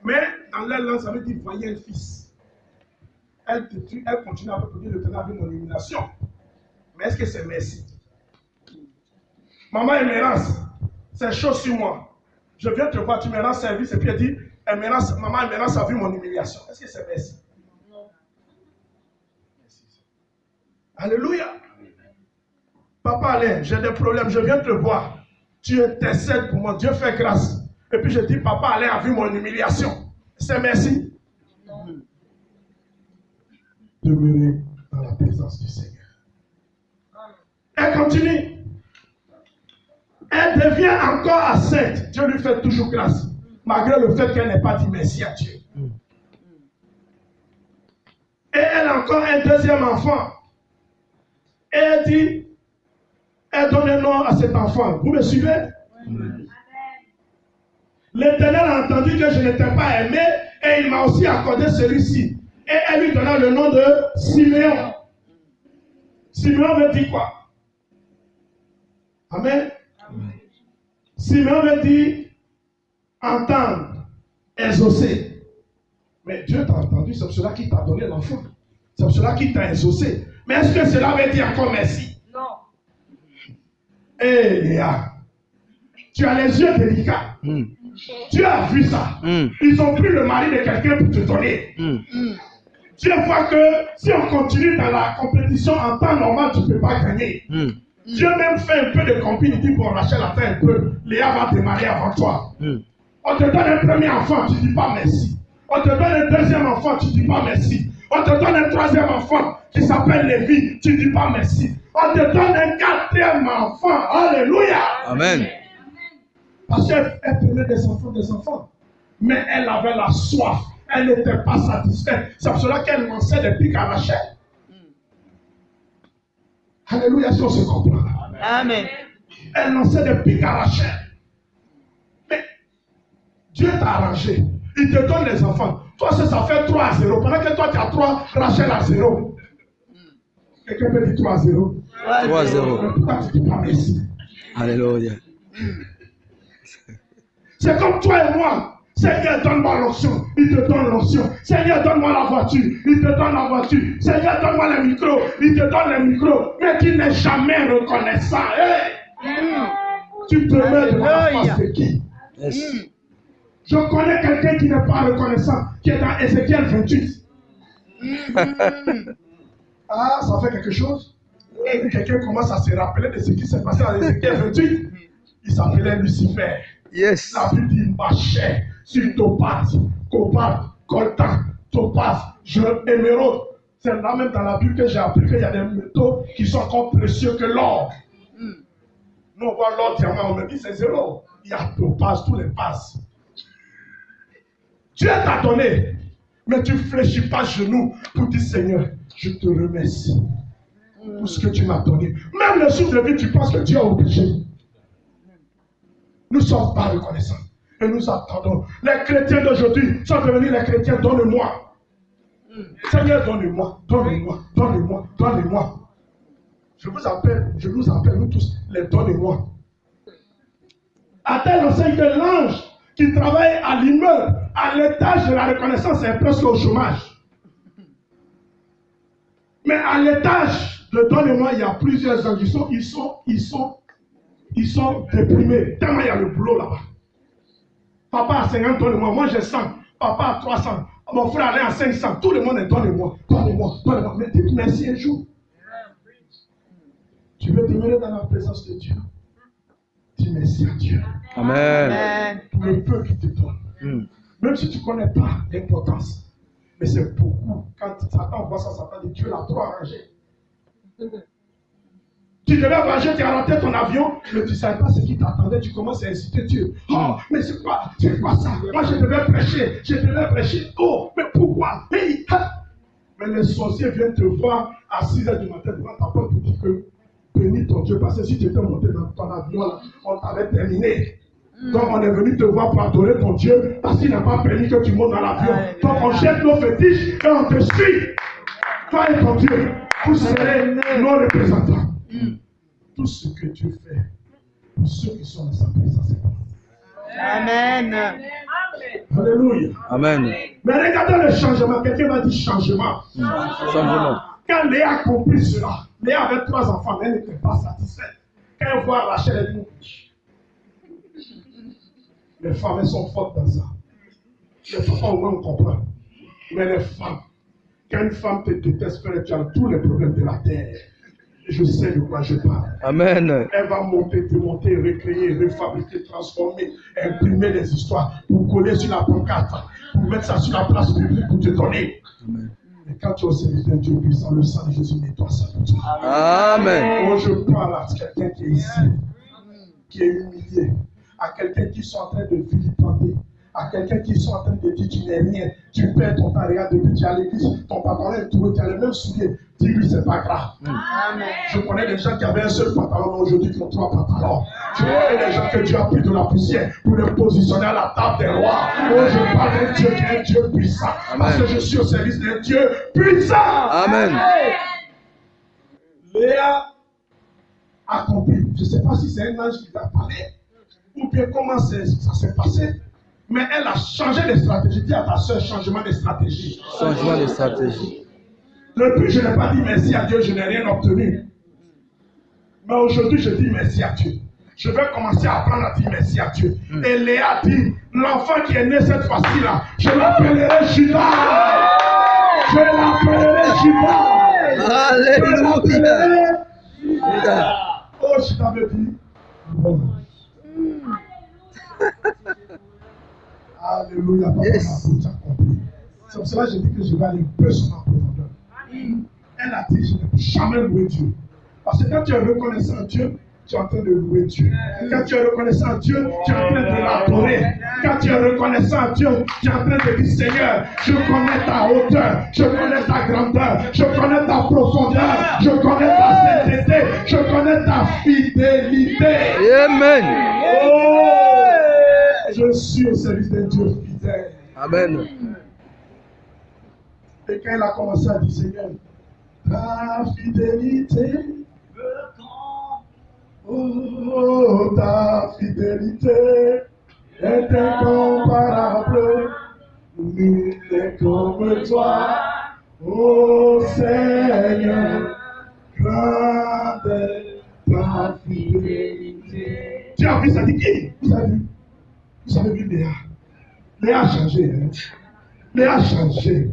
Mais dans leur langue, ça veut dire voyez un fils. Elle continue à produire le ténèbre avec mon illumination. Mais est-ce que c'est merci? Maman Emerance, c'est chaud sur moi. Je viens te voir, tu me rends service et puis elle dit, maman Emerance a vu mon humiliation. Est-ce que c'est merci? Non. Alléluia. Papa Alain, j'ai des problèmes, je viens te voir. Tu intercèdes pour moi, Dieu fait grâce. Et puis je dis, Papa Alain a vu mon humiliation. C'est merci? Non. Demeurer dans la présence du Seigneur. Elle continue. Elle devient encore sainte. Dieu lui fait toujours grâce. Malgré le fait qu'elle n'ait pas dit merci à Dieu. Et elle a encore un deuxième enfant. Et elle dit, elle donne un nom à cet enfant. Vous me suivez? L'Éternel a entendu que je n'étais pas aimé et il m'a aussi accordé celui-ci. Et elle lui donna le nom de Siméon. Siméon veut dire quoi? Amen. Siméon veut dire entendre, exaucer. Mais Dieu t'a entendu, c'est pour cela qu'il t'a donné l'enfant. C'est pour cela qu'il t'a exaucé. Mais est-ce que cela veut dire encore merci? Non. Hé Léa, tu as les yeux délicats. Dieu a vu ça. Ils ont pris le mari de quelqu'un pour te donner. Dieu voit que si on continue dans la compétition en temps normal, tu ne peux pas gagner. Dieu même fait un peu de compil, il dit bon, Rachel attends un peu, Léa va démarrer avant toi. On te donne un premier enfant, tu ne dis pas merci. On te donne un deuxième enfant, tu ne dis pas merci. On te donne un troisième enfant qui s'appelle Lévi, tu ne dis pas merci. On te donne un quatrième enfant, alléluia. Amen. Parce qu'elle prenait des enfants. Mais elle avait la soif, elle n'était pas satisfaite. C'est pour cela qu'elle lançait des pics à Rachel. Alléluia, si on se comprend. Amen. Elle lançait des pics à Rachel. Mais Dieu t'a arrangé. Il te donne les enfants. Toi, ça fait 3-0. Pendant que toi, tu as 3, Rachel a 0. Quelqu'un peut dire 3-0. 3-0. Pourquoi tu ne dis pas merci? Alléluia. C'est comme toi et moi. Seigneur, donne-moi l'onction. Il te donne l'onction. Seigneur, donne-moi la voiture. Il te donne la voiture. Seigneur, donne-moi le micro. Il te donne le micro. Mais tu n'es jamais reconnaissant. Hey! Tu te mets devant la face de qui? Yes. Je connais quelqu'un qui n'est pas reconnaissant, qui est dans Ézéchiel 28. Ah, ça fait quelque chose? Et quelqu'un commence à se rappeler de ce qui s'est passé dans Ézéchiel 28. Il s'appelait Lucifer. Yes. La Bible dit marchait sur topaz, cobalt, coltan, topaz, émeraude. C'est là même dans la Bible que j'ai appris qu'il y a des métaux qui sont encore précieux que l'or. Nous on voit l'or, diamant, on me dit c'est zéro. Il y a topaz, tous les passes. Dieu t'a donné, mais tu ne fléchis pas genoux pour dire Seigneur, je te remercie pour ce que tu m'as donné. Même le souffle de vie, tu penses que Dieu a obligé. Nous ne sommes pas reconnaissants. Et nous attendons. Les chrétiens d'aujourd'hui sont devenus les chrétiens, donne-moi. Seigneur, donne-moi, donne-moi, donne-moi, donne-moi. Je nous appelle, nous tous, les donnez-moi. À tel enseigne que l'ange qui travaille à l'immeuble, à l'étage de la reconnaissance, est presque au chômage. Mais à l'étage de donnez-moi, il y a plusieurs anges. Ils sont déprimés. Tellement il y a le boulot là-bas. Papa a 50, donnez-moi. Moi j'ai 100. Papa a 300. Mon frère allait à 500. Tout le monde est donnez-moi. Donnez-moi. Donnez-moi. Mais dites merci un jour. Tu veux demeurer dans la présence de Dieu. Dis merci à Dieu. Amen. Pour le peu qu'il te donne. Même si tu ne connais pas l'importance. Mais c'est beaucoup. Quand Satan voit ça, Satan dit Dieu l'a trop arrangé. Tu devais voyager, tu as raté ton avion, mais tu ne savais pas ce qui t'attendait, tu commences à inciter Dieu. Oh, mais c'est quoi ça? Moi je devais prêcher. Oh, mais pourquoi? Mais les sorciers viennent te voir à 6h du matin devant ta porte pour dire que bénis ton Dieu, parce que si tu étais monté dans ton avion, là, on t'avait terminé. Donc on est venu te voir pour adorer ton Dieu, parce qu'il n'a pas permis que tu montes dans l'avion. Donc on jette nos fétiches et on te suit. Toi et ton Dieu, vous serez nos représentants. Tout ce que Dieu fait pour ceux qui sont dans sa présence, c'est bon. Amen. Alléluia. Amen. Mais regardez le changement. Quelqu'un m'a dit changement. Changement. Quand Léa a compris cela, Léa avait 3 enfants, mais elle n'était pas satisfaite. Quand elle voit Rachel, elle dit les femmes, elles sont fortes dans ça. Les papas, au moins, on comprend. Mais les femmes, quand une femme te déteste, frère, tu as tous les problèmes de la terre. Je sais de quoi je parle. Amen. Elle va monter, démonter, recréer, refabriquer, transformer, imprimer des histoires pour coller sur la pancarte, pour mettre ça sur la place publique pour te donner. Amen. Mais quand tu es au service d'un Dieu puissant, le sang de Jésus nettoie ça pour toi. Amen. Quand je parle à quelqu'un qui est ici, qui est humilié, à quelqu'un qui sont en train de vilipender, à quelqu'un qui sont en train de dire tu n'es rien, tu perds ton temps, regarde depuis tu es à l'église, ton pantalon est trouvé, tu as le même soulier, dis-lui c'est pas grave. Amen. Je connais des gens qui avaient un seul pantalon, mais aujourd'hui ils ont 3 pantalons. Je connais des gens que Dieu a pris de la poussière pour les positionner à la table des rois. Oh, je parle d'un Dieu qui est un Dieu puissant, parce que je suis au service d'un Dieu puissant. Amen. Léa a compris. Je ne sais pas si c'est un ange qui lui a parlé ou bien comment ça s'est passé, mais elle a changé de stratégie. Dis à ta soeur, changement de stratégie. Changement de stratégie. Depuis, je n'ai pas dit merci à Dieu, je n'ai rien obtenu. Mais aujourd'hui, je dis merci à Dieu. Je vais commencer à apprendre à dire merci à Dieu. Et Léa dit, l'enfant qui est né cette fois-ci-là, je l'appellerai Judas. Je l'appellerai Judas. Alléluia. Oh, je t'avais dit. Bon. Alléluia. Yes. C'est pour cela que je dis que je vais aller un peu sur ma profondeur. Elle a dit, je n'ai jamais loué Dieu. Parce que quand tu es reconnaissant à Dieu, tu es en train de louer Dieu. Quand tu es reconnaissant à Dieu, tu es en train de l'adorer. Quand tu es reconnaissant à Dieu, tu es en train de dire, Seigneur, je connais ta hauteur, je connais ta grandeur, je connais ta profondeur, je connais ta sainteté, je connais ta fidélité. Amen. Oh, je suis au service d'un Dieu fidèle. Amen. Et quand elle a commencé à dire, Seigneur, ta fidélité, oh, ta fidélité est incomparable, nul n'est comme toi, oh Seigneur, grande est ta fidélité. Tu as vu ça dit qui? Vous avez vu Léa? Léa a changé. Hein? Léa a changé.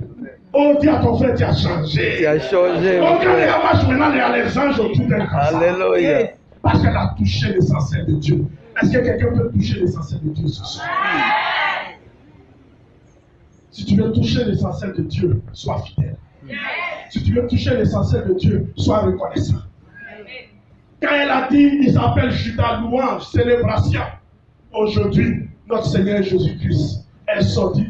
Oh, dis à ton frère, tu as changé. Tu as changé. Oh, quand Léa marche maintenant, il y a les anges autour d'elle. Alléluia. Parce qu'elle a touché l'essentiel de Dieu. Est-ce que quelqu'un peut toucher l'essentiel de Dieu ce soir? Si tu veux toucher l'essentiel de Dieu, sois fidèle. Si tu veux toucher l'essentiel de Dieu, sois reconnaissant. Quand elle a dit, il s'appelle Judas, louange, célébration. Aujourd'hui, notre Seigneur Jésus-Christ est sorti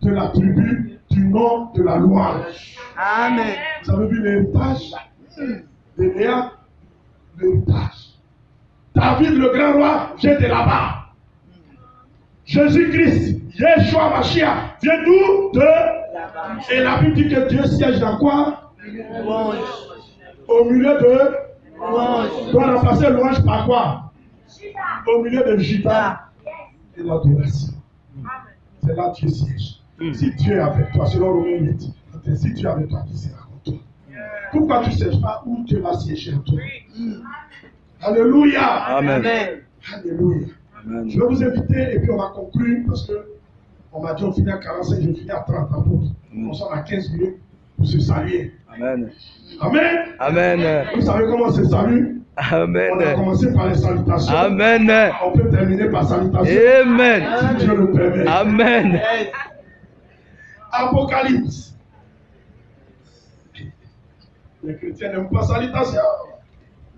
de la tribu du nom de la louange. Amen. Vous avez vu l'héritage de Léa? L'héritage. David, le grand roi, vient de là-bas. Jésus-Christ, Yeshua Mashiach, vient d'où? De là-bas. Et la Bible dit que Dieu siège dans quoi? Louange. Au milieu de Louange. doit remplacer louange par quoi? Au milieu de Judas et l'adoration. C'est là que Dieu siège. Si Dieu est avec toi, selon Romains 8, si Dieu est avec toi, qui sera contre toi? Pourquoi tu ne sais pas où Dieu va siéger en toi? Alléluia. Amen. Alléluia. Amen. Je vais vous inviter et puis on va conclure parce que on m'a dit on finit à 45, je finis à 30 à bout. On sort à 15 minutes pour se saluer. Amen. Amen. Amen. Vous savez comment on se salue? Amen. On a commencé par les salutations. Amen. On peut terminer par salutation. Amen. Si Dieu le permet. Amen. Apocalypse. Les chrétiens n'aiment pas salutation.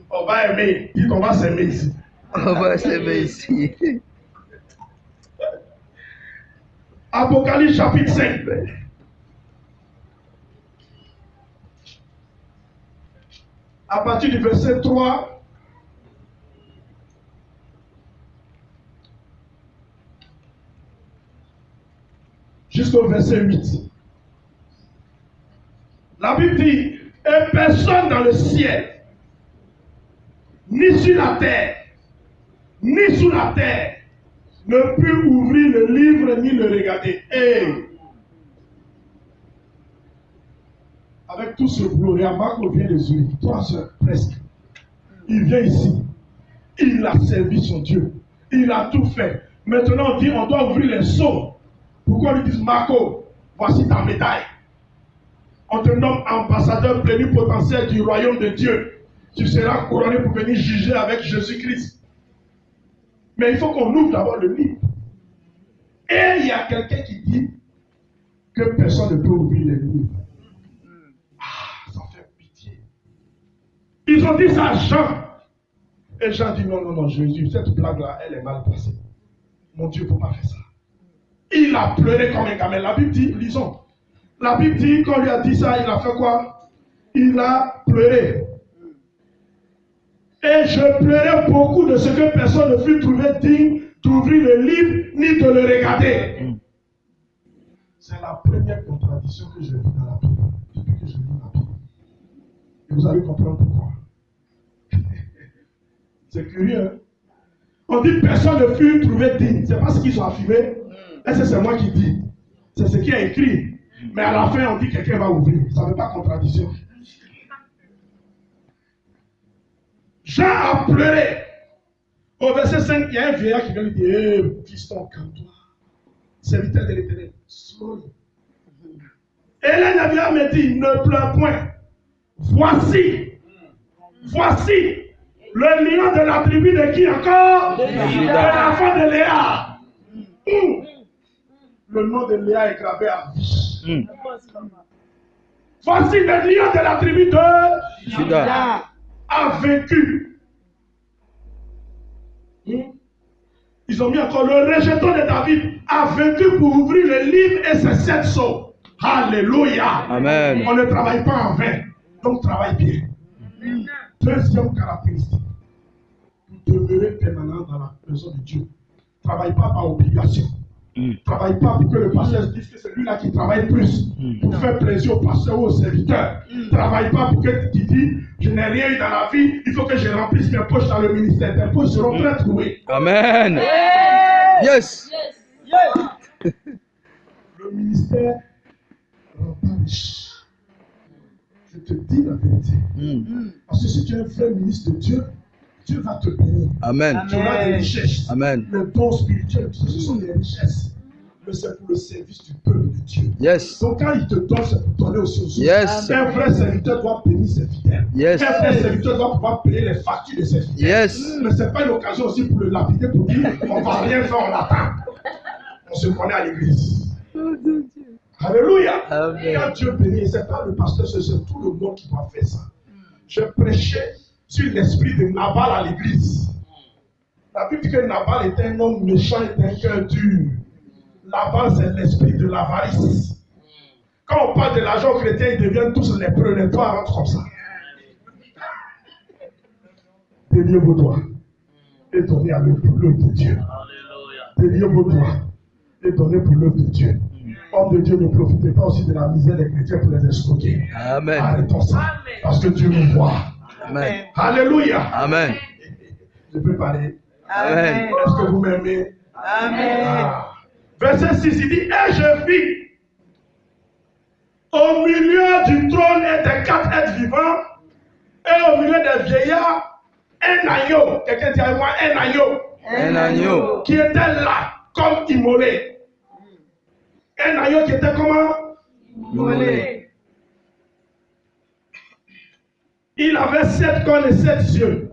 On va aimer. Dites on va s'aimer ici. On va s'aimer ici. Apocalypse chapitre 5. À partir du verset 3. Jusqu'au verset 8. La Bible dit, et personne dans le ciel, ni sur la terre, ni sous la terre, ne put ouvrir le livre ni le regarder. regarder. Hey! Avec tout ce boulot, Marco vient de Zurich, 3 heures presque. Il vient ici. Il a servi son Dieu. Il a tout fait. Maintenant, on dit on doit ouvrir les seaux. Pourquoi lui disent Marco, voici ta médaille. On te nomme ambassadeur plénipotentiaire du royaume de Dieu. Tu seras couronné pour venir juger avec Jésus-Christ. Mais il faut qu'on ouvre d'abord le livre. Et il y a quelqu'un qui dit que personne ne peut ouvrir les livres. Ah, ça fait pitié. Ils ont dit ça à Jean. Et Jean dit non, Jésus, cette blague-là, elle est mal placée. Mon Dieu, il ne faut pas faire ça. Il a pleuré comme un gamin. La Bible dit, lisons. La Bible dit, quand on lui a dit ça, il a fait quoi? Il a pleuré. Et je pleurais beaucoup de ce que personne ne fut trouvé digne d'ouvrir le livre ni de le regarder. C'est la première contradiction que je vis dans la Bible, depuis que je lis la Bible. Et vous allez comprendre pourquoi. C'est curieux. Hein? On dit personne ne fut trouvé digne. C'est pas ce qu'ils ont affirmé. Et c'est moi qui dis. C'est ce qui est écrit. Mais à la fin, on dit que quelqu'un va ouvrir. Ça ne veut pas contradiction. Jean a pleuré. Au verset 5, il y a un vieillard qui vient lui dire, hé, fiston, calme-toi. Serviteur de l'Éternel. Et là, il vient me dire, ne pleure point. Voici le lion de la tribu de qui encore? De l'enfant de Léa. Le nom de Léa est gravé à vie. Voici le lion de la tribu de Judas a vaincu. Ils ont mis encore le rejeton de David a vaincu pour ouvrir le livre et ses 7 sceaux. Alléluia. Amen. On ne travaille pas en vain, donc travaille bien. Deuxième caractéristique, pour demeurer permanent dans la présence de Dieu. Travaille pas par obligation. Travaille pas pour que le pasteur dise que c'est lui-là qui travaille plus pour faire plaisir au pasteur ou au serviteur. Travaille pas pour que tu dis je n'ai rien eu dans la vie, il faut que je remplisse mes poches dans le ministère. Tes poches seront très trouées. Amen. Yes. Le ministère rend pas riche. Je te dis la vérité. Parce que si tu es un vrai ministre de Dieu, Dieu va te bénir. Amen. Tu auras des richesses. Amen. Les dons spirituels, ce sont des richesses. Mais c'est pour le service du peuple de Dieu. Yes. Donc quand il te donne, c'est pour donner aussi aux autres. Yes. Un vrai serviteur doit bénir ses fidèles. Yes. Un vrai serviteur doit pouvoir payer les factures de ses fidèles. Yes. Mais ce n'est pas une occasion aussi pour le lapider, pour dire on ne va rien faire, on attend. On se connaît à l'église. Alléluia. Amen. Quand Dieu bénit, ce n'est pas le pasteur, c'est tout le monde qui doit faire ça. Je prêchais sur l'esprit de Nabal à l'église. La Bible dit que Nabal était un homme méchant et d'un cœur dur. Nabal, c'est l'esprit de l'avarice. Quand on parle de l'argent chrétien, ils deviennent tous les preneurs. Toi, rentre comme ça. Déliez vos doigts et donnez à l'œuvre de Dieu. Déliez vos doigts et donnez pour l'œuvre de Dieu. Homme de Dieu, ne profitez pas aussi de la misère des chrétiens pour les escroquer. Amen. Arrêtons ça. Parce que Dieu nous voit. Amen. Alléluia. Amen. Je peux parler. Amen. Est-ce que vous m'aimez? Amen. Ah. Verset 6, il dit, et je vis au milieu du trône et des 4 êtres vivants, et au milieu des vieillards, un agneau. Quelqu'un dit à moi, un agneau. Un agneau. Qui était là, comme immolé. Un agneau qui était comment? Immolé. Il avait 7 cornes et 7 yeux,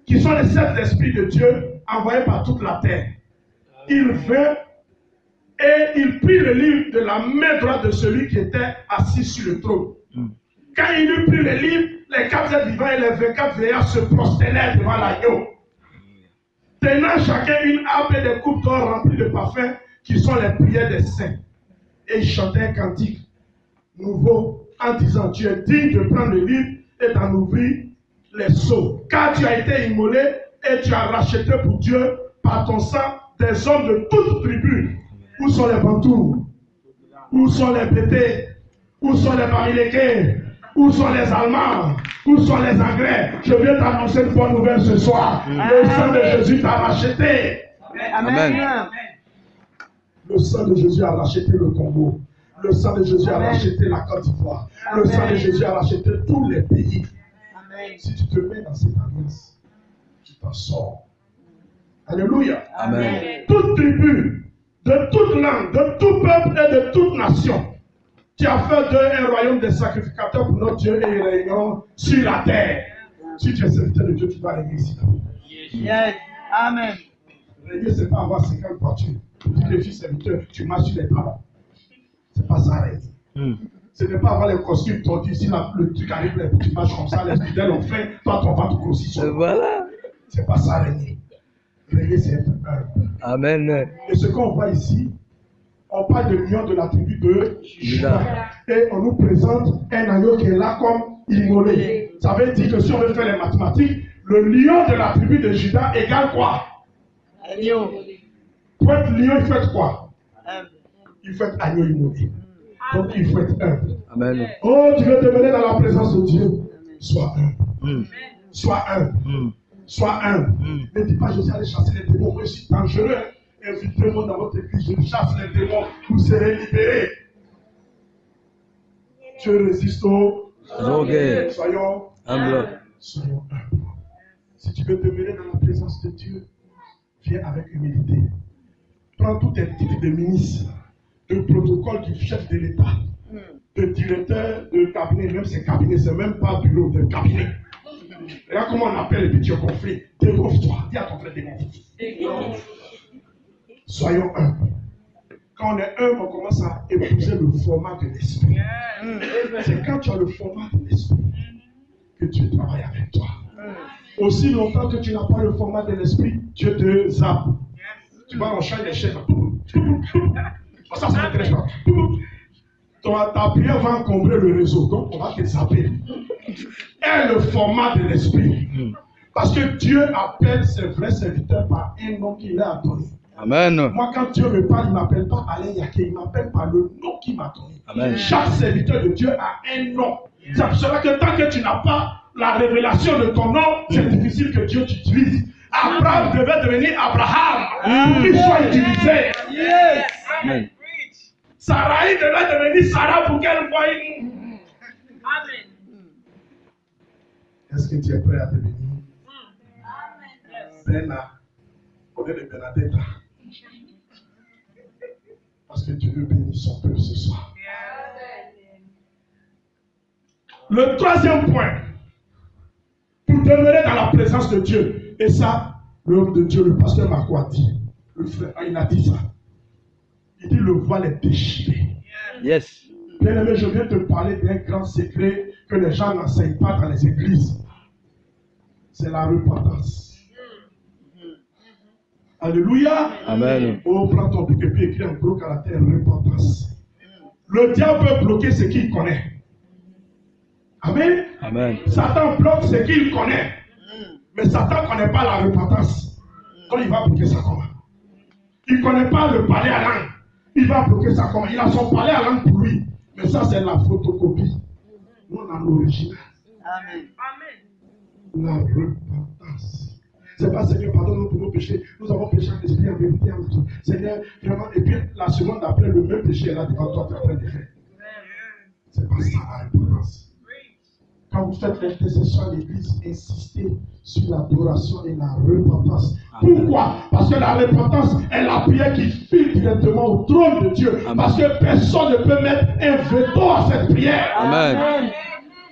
qui sont les 7 esprits de Dieu envoyés par toute la terre. Il vint et il prit le livre de la main droite de celui qui était assis sur le trône. Quand il eut pris le livre, les 4 êtres vivants et les 24 vieillards se prosternèrent devant l'agneau, tenant chacun une harpe et des coupes d'or remplies de parfums, qui sont les prières des saints. Et ils chantaient un cantique nouveau en disant, tu es digne de prendre le livre et d'en ouvrir les sceaux. Car tu as été immolé et tu as racheté pour Dieu par ton sang des hommes de toutes tribus. Où sont les Bantous? Où sont les Bétés? Où sont les Bamilékés? Où sont les Allemands? Où sont les Anglais? Je viens t'annoncer une bonne nouvelle ce soir. Le sang de Jésus t'a racheté. Amen. Le sang de Jésus a racheté le Congo. Le sang de Jésus a racheté la Côte d'Ivoire. Le sang de Jésus a racheté tous les pays. Amen. Si tu te mets dans cette alliance, tu t'en sors. Alléluia. Amen. Toute tribu, de toute langue, de tout peuple et de toute nation, qui a fait d'eux un royaume de sacrificateurs pour notre Dieu et régnant sur la terre. Si tu es serviteur de Dieu, tu dois régner ici. Yes. Amen. Régner, ce n'est pas avoir 50 voitures. Tu dis les fils serviteurs, tu marches sur les talons. Ce n'est pas ça, régner. Ce n'est pas avoir les costumes tordus. Si le truc arrive, tu marches comme ça, les fidèles ont fait, toi, ton ventre grossit. Voilà. Ce n'est pas ça, régner. Régner, c'est être humble. Amen. Et ce qu'on voit ici, on parle de lion de la tribu de Juda. Et on nous présente un agneau qui est là comme immolé. Ça veut dire que si on veut faire les mathématiques, le lion de la tribu de Juda égale quoi? Agneau. Pour être lion, il faut être quoi? Il faut être agneau immolé. Donc il faut être humble. Amen. Oh, tu veux te mener dans la présence de Dieu? Sois humble. Sois humble. Sois humble. Ne dis pas, je suis allé chasser les démons, moi je suis dangereux. Invitez-moi dans votre église, je chasse les démons, vous serez libérés. Dieu résiste aux orgueils. Soyons humbles. Soyons humbles. Si tu veux te mener dans la présence de Dieu, viens avec humilité. Prends tous tes titres de ministre, de protocole du chef de l'État, de directeur de cabinet, même ces cabinets, c'est même pas bureau, de cabinet. Regarde comment on appelle les petits conflits. Dégonfle-toi. Dis à ton frère, dégonfle. Soyons humbles. Quand on est humble, on commence à épouser le format de l'esprit. C'est quand tu as le format de l'esprit que Dieu travaille avec toi. Aussi longtemps que tu n'as pas le format de l'esprit, Dieu te zappe. Tu vas en champ des chefs. Ça, ça m'intéresse pas. Ta prière va encombrer le réseau, donc on va te zapper. Et le format de l'esprit. Parce que Dieu appelle ses vrais serviteurs par un nom qu'il a donné. Amen. Moi, quand Dieu me parle, il ne m'appelle pas Alain Yaké, il m'appelle par le nom qu'il m'a donné. Amen. Chaque serviteur de Dieu a un nom. C'est pour cela que tant que tu n'as pas la révélation de ton nom, c'est difficile que Dieu t'utilise. Abraham devait devenir Abraham pour qu'il soit utilisé. Yes. Amen. Sarai devait devenir Sarah pour qu'elle voie une. Amen. Est-ce que tu es prêt à devenir Bernard? On est de Bernadette. Parce que Dieu veut bénir son peuple ce soir. Le troisième point, pour demeurer dans la présence de Dieu, et ça, l'homme de Dieu, le pasteur Marco a dit, le frère, il a dit ça. Il dit le voile est déchiré. Yes. Bien-aimé, je viens te parler d'un grand secret que les gens n'enseignent pas dans les églises. C'est la repentance. Alléluia. Amen. Oh, prends ton bouc et puis écris en gros caractère repentance. Le diable peut bloquer ce qu'il connaît. Amen. Amen. Satan bloque ce qu'il connaît. Mais Satan ne connaît pas la repentance. Donc il va bloquer ça comment? Il ne connaît pas le palais à langue. Il va bloquer ça comment? Il a son palais à langue pour lui. Mais ça, c'est la photocopie. Nous, on a l'original. Amen. La repentance. C'est pas Seigneur, pardonne-nous pour nos péchés. Nous avons péché en esprit, en vérité, en tout. Seigneur, vraiment, et puis la seconde d'après, le même péché est là devant toi, tu es en train de faire. C'est pas ça la repentance. Quand vous faites l'intercession à l'église, insistez sur l'adoration et la repentance. Pourquoi? Parce que la repentance est la prière qui file directement au trône de Dieu. Amen. Parce que personne ne peut mettre un veto à cette prière. Amen.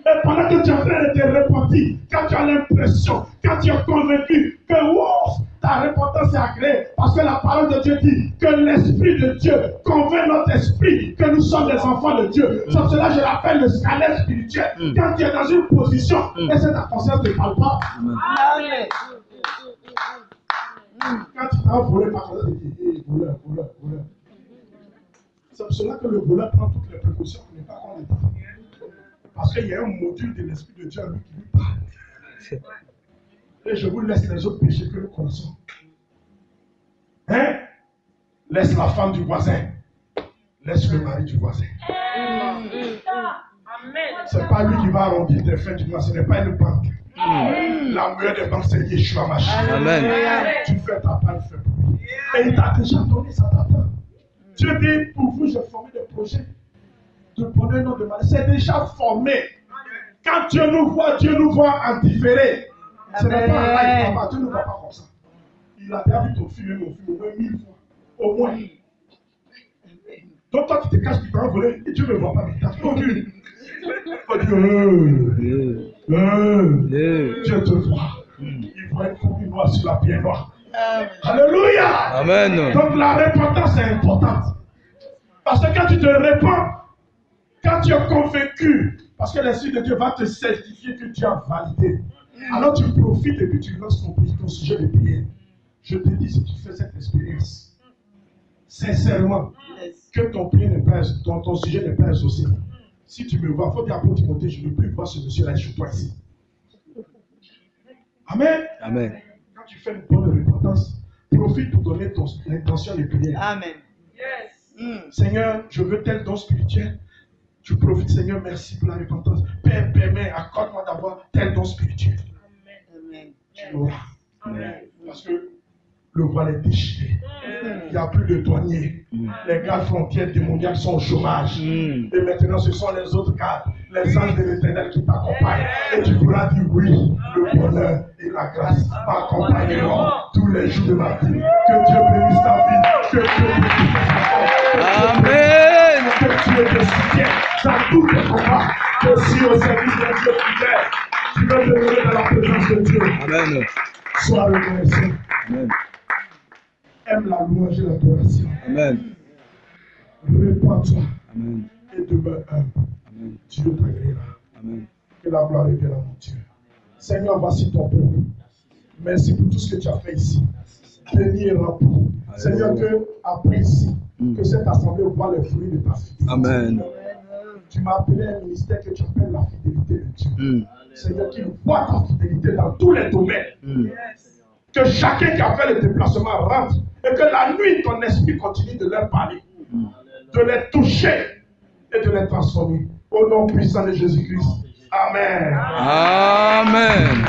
Et pendant que tu es en train de te repentir, quand tu as l'impression, quand tu es convaincu que wow, ta repentance est agréée, parce que la parole de Dieu dit que l'Esprit de Dieu convainc notre esprit que nous sommes des enfants de Dieu. C'est pour cela que je l'appelle le scanner spirituel. Quand tu es dans une position, et c'est ta conscience ne parle pas. Amen. Quand tu t'as volé, ta conscience dit voleur. C'est pour cela que le voleur prend toutes les précautions pour ne pas qu'on l'état. Parce qu'il y a un module de l'Esprit de Dieu à lui qui lui parle. Et je vous laisse les autres péchés que nous connaissons. Hein? Laisse la femme du voisin. Laisse le mari du voisin. C'est pas lui qui va arrondir tes fins du mois. Ce n'est pas une banque. La meilleure des banques, c'est Yeshua Mashiach. Amen. Tu fais ta part, il fait pour lui. Et il t'a déjà donné, ça t'attend. Dieu dit, pour vous, j'ai formé des projets de bonheur, non de mal. C'est déjà formé. Quand Dieu nous voit en différé. Ce n'est pas un live, papa. Dieu ne voit pas comme ça. Il a déjà vu ton film et mon film au moins 1000 fois. Au moins. Donc toi, tu te caches, tu t'en volé et Dieu ne voit pas. Mais tu as trop vu. Dieu te voit. Il voit une fourmi noire sur la pierre noire. Alléluia. Amen. Donc la repentance est importante. Parce que quand tu te répands, quand tu es convaincu, parce que l'Esprit de Dieu va te certifier que tu as validé, alors tu profites et puis tu lances ton sujet de prière. Je te dis, si tu fais cette expérience, sincèrement, que ton sujet n'est pas exaucé. Si tu me vois, il faut dire à Paul Timothée, je ne veux plus voir ce monsieur-là, je suis pas ici. Amen. Amen. Quand tu fais une bonne repentance, profite pour donner l'intention de prière. Amen. Seigneur, je veux tel don spirituel. Tu profites, Seigneur, merci pour la repentance. Père, permets, accorde-moi d'avoir tel don spirituel. Amen. Tu l'auras. Parce que le voile est déchiré. Il n'y a plus de douaniers. Les gardes frontières démoniaques sont au chômage. Et maintenant, ce sont les autres gardes, les anges de l'Éternel qui t'accompagnent. Et tu pourras dire oui, le bonheur et la grâce m'accompagneront tous les jours de ma vie. Que Dieu bénisse ta vie. Que Dieu bénisse ta vie. Amen. Que Dieu te soutienne dans tous tes combats. Que si au service de Dieu tu veux demeurer dans la présence de Dieu. Amen. Sois reconnaissant. Amen. Aime la louange et l'adoration. Amen. Répands-toi Amen. et demeure humble. Amen. Dieu t'agréera. Amen. Que la gloire revienne à mon Dieu. Seigneur, voici ton peuple. Merci pour tout ce que tu as fait ici. Béni et rempli. Seigneur, que après ici, que cette assemblée voit les fruits de ta fidélité. Amen. Tu m'as appelé à un ministère que tu appelles la fidélité de Dieu. Seigneur, qu'il voit ta fidélité dans tous les domaines. Que chacun qui a fait le déplacement rentre et que la nuit, ton esprit continue de leur parler, de les toucher et de les transformer. Au nom puissant de Jésus-Christ. Amen. Amen.